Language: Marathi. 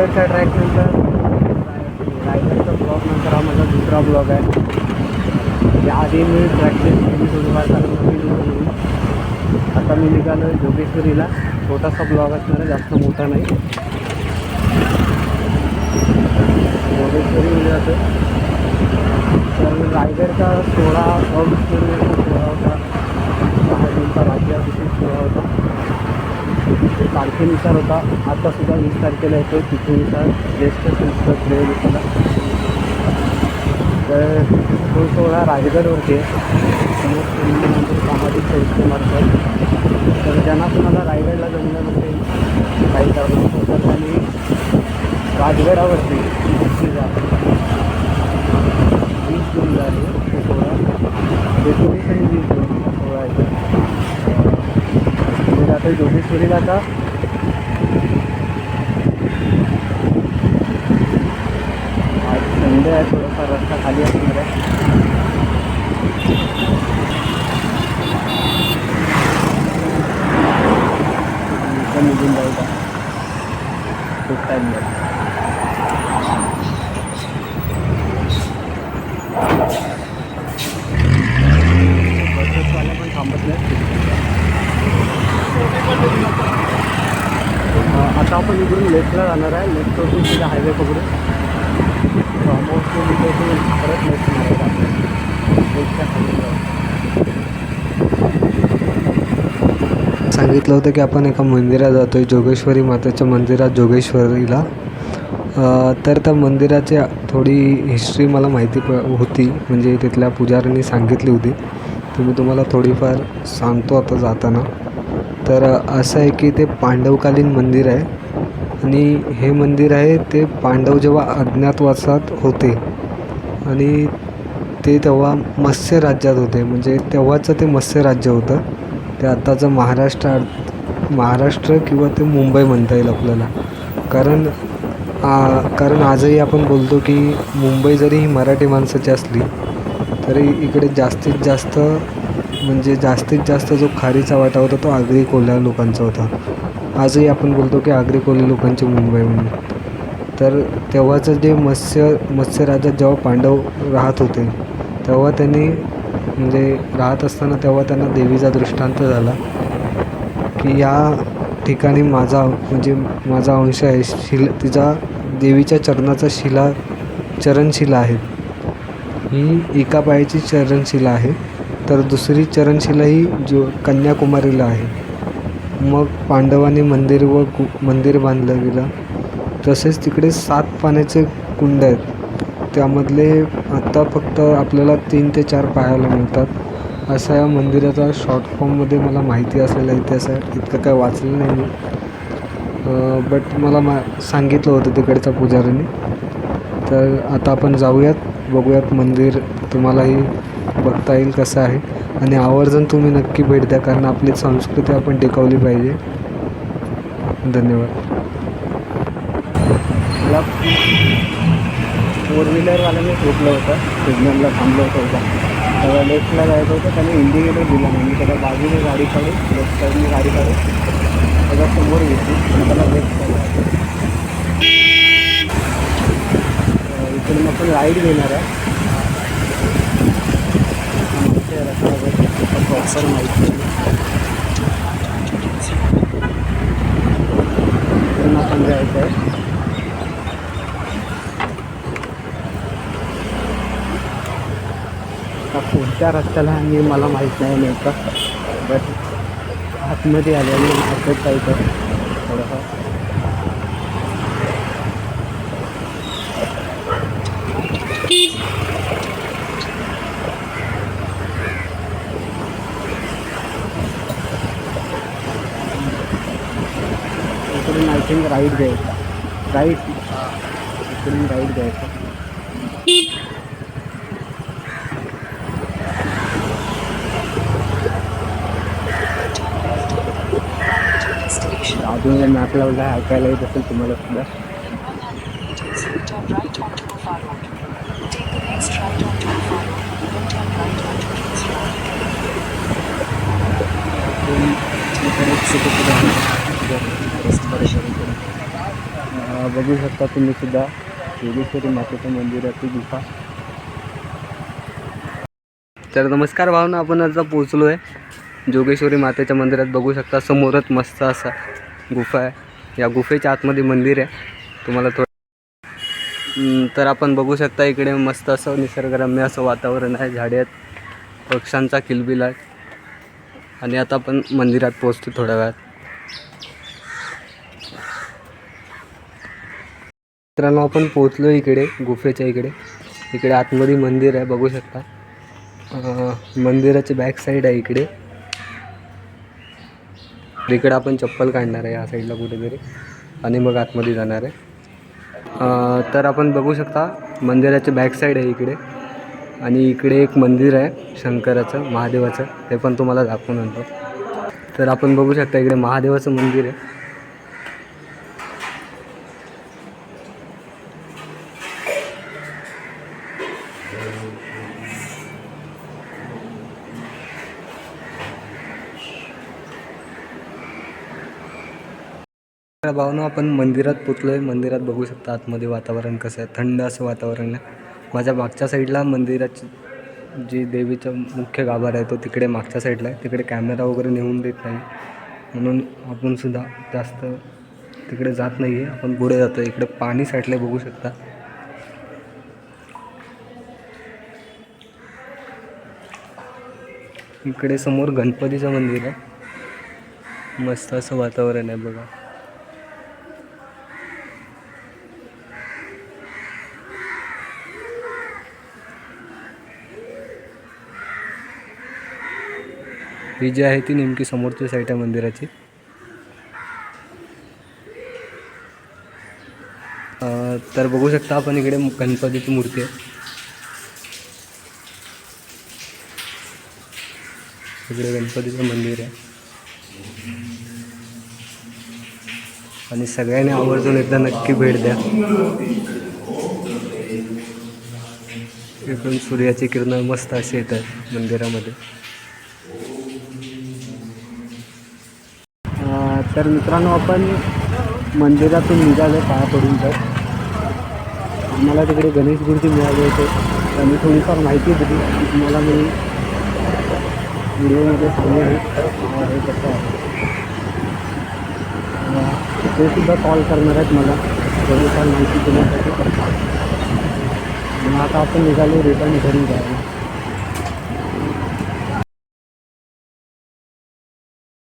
रायगडच्या ट्रॅकनंतर रायगडचा ब्लॉग नंतर हा माझा दुसरा ब्लॉग आहे. आधी मी प्रॅक्टिस केली थोडीफार कारण नवीन. आता मी निघालो आहे जोगेश्वरीला. छोटासा ब्लॉग असणार आहे, जास्त मोठा नाही. जोगेश्वरी जातो. तर रायगडचा 16 ऑगस्ट 16 होता. 6 जूनचा राज्याभिषेक सोहळा होता. तारखेनुसार होता. आतासुद्धा 20 तारखेला येतो. तिथेनुसार ज्येष्ठ संस्कृत दिवसाला. तर तो सोहळा राजगडवरती आहे. समोर सामाजिक संस्थेमार्फत. तर ज्यांना कुणाला रायगडला जमलं नसेल काही कारणास्तव तर त्यांनी राजगडावरती 20 जून झाले तो सोहळा. 19 आणि 20 जून सोहळा आहे. म्हणजे आता जोगेश्वरीला आता आज संडे आहे. थोडासा रस्ता खाली असणार आहे. निघून जायचा खूप टाईम झाला. बसेसवाले पण थांबत नाही. आता आपण इकडून लेफ्टला जाणार आहे. लेफ्टवरून तिथे हायवे पकडून ऑलमोस्ट परत लेफ्ट मारायला लेफ्टच्या खाली सांगितलं होतं की आपण एका मंदिरात जातो आहे, जोगेश्वरी मातेच्या मंदिरात जोगेश्वरीला. तर त्या मंदिराची थोडी हिस्ट्री मला माहिती होती, म्हणजे तिथल्या पुजाऱ्यांनी सांगितली होती. तर मी तुम्हाला थोडीफार सांगतो आता जाताना. तर असं आहे की ते पांडवकालीन मंदिर आहे आणि हे मंदिर आहे ते पांडव जेव्हा अज्ञातवासात होते आणि ते तेव्हा मत्स्य राज्यात होते. म्हणजे तेव्हाचं ते मत्स्य राज्य होतं. ते आत्ताचं महाराष्ट्र किंवा ते मुंबई म्हणता येईल आपल्याला. कारण आजही आपण बोलतो की मुंबई जरी ही मराठी माणसाची असली तरी इकडे जास्तीत जास्त जो खारीचा वाटा होता तो आगरी कोल्हा लोकांचा होता. आजही आपण बोलतो की आगरी कोल्हे लोकांची मुंबई म्हणून. तर तेव्हाचं जे मत्स्य राज्यात जेव्हा पांडव राहत होते तेव्हा त्यांनी म्हणजे राहत असताना तेव्हा त्यांना देवीचा दृष्टांत झाला की या ठिकाणी माझा अंश आहे. तिचा देवीच्या चरणाचा चरणशिला आहे. ही एका पायाची चरणशिला आहे तर दुसरी चरणशिला ही कन्याकुमारीला आहे. मग पांडवांनी मंदिर बांधलं गेलं. तसेच तिकडे 7 पाण्याचे कुंड आहेत. त्यामधले आत्ता फक्त आपल्याला 3 ते 4 पाहायला मिळतात. असा या मंदिराचा शॉर्ट फॉर्ममध्ये मला माहिती असलेला इतिहास आहे. इतकं काय वाचलं नाही मी, बट मला सांगितलं होतं तिकडच्या पुजाऱ्यांनी. तर आता आपण जाऊयात, बघूयात मंदिर. तुम्हालाही बघता येईल कसं आहे आणि आवर्जून तुम्ही नक्की भेट द्या, कारण आपली संस्कृती आपण टिकवली पाहिजे. धन्यवाद. मला 4 व्हीलरवाल्याने रोखलं होतं, सिग्नलला थांबलं होतं. तेव्हा लेफ्टला जायचं होतं. त्याने इंडिकेटर दिला नाही. मी त्याला बाजूने गाडी काढून लेफ्ट साईडने गाडी काढून त्याच्या समोर घेतली आणि त्याला लेफ्ट साईड. इकडून आपण राईड घेणार आहे. रस्त्यावर प्रॉपर माहिती इकडून आपण जायचं आहे. पुढच्या रस्त्याला आणि मला माहीत नाही नेमका, बट आतमध्ये आल्याने असंच जायचं थोडंफार. इकडून आय थिंक राईट घ्यायचा. इकडून राईट घ्यायचा. अजून मॅप लावला आहे, ऐकायला येत असेल तुम्हाला सुद्धा. बघू शकता तुम्ही सुद्धा योगेश्वरी मातेच्या मंदिराची गुफा. तर नमस्कार भावना, आपण आता पोचलो आहे जोगेश्वरी मातेच्या मंदिरात. बघू शकता समोरच मस्त असा गुफा आहे. या गुफेच्या आतमध्ये मंदिर आहे. तुम्हाला तर आपण बघू शकता इकडे मस्त असं निसर्गरम्य असं वातावरण आहे. झाडे आहेत, पक्ष्यांचा किलबिल आहे. आणि आता आपण मंदिरात पोचतो थोड्या वेळात. मित्रांनो आपण पोचलो इकडे गुफेच्या इकडे आतमध्ये मंदिर आहे. बघू शकता मंदिराची बॅक साईड आहे इकडे. इकडे आपण चप्पल काढणार आहे या साईडला कुठेतरी आणि मग आतमध्ये जाणार आहे. तर आपण बघू शकता मंदिराची बॅक साईड आहे इकडे. आणि इकडे एक मंदिर आहे शंकराचं, महादेवाचं, ते पण तुम्हाला दाखवून आणतो. तर आपण बघू शकता इकडे महादेवाचं मंदिर आहे. भावना आपण मंदिरात पोचलो आहे. मंदिरात बघू शकता आतमध्ये वातावरण कसं आहे, थंड असं वातावरण आहे. माझ्या मागच्या साईडला मंदिराची जी देवीचा मुख्य गाभारा आहे तो तिकडे मागच्या साईडला आहे. तिकडे कॅमेरा वगैरे नेऊन देत नाही म्हणून आपण सुद्धा जास्त तिकडे जात नाही आहे. आपण पुढे जातो. इकडे पाणी साठले बघू शकता. इकडे समोर गणपतीचं मंदिर आहे. मस्त असं वातावरण आहे बघा. ही जी आहे ती नेमकी समोरची साईड आहे मंदिराची. तर बघू शकता आपण इकडे गणपतीची मूर्ती आहे. इकडे गणपतीचं मंदिर आहे आणि सगळ्यांनी आवर्जून एकदा नक्की भेट द्या. इकडून सूर्याची किरणं मस्त अशी येतात मंदिरामध्ये. तर मित्रांनो आपण मंदिरातून निघालो पाया पडून. तर आम्हाला तिकडे गणेश गुरुजी मिळाले होते. त्यांनी थोडीफार माहिती दिली की तुम्हाला मी व्हिडिओमध्ये सांगेल हे कसं आहे. ते सुद्धा कॉल करणार आहेत मला थोडीफार माहिती देण्यासाठी. आता आपण निघालो रिटर्न घरी जायला.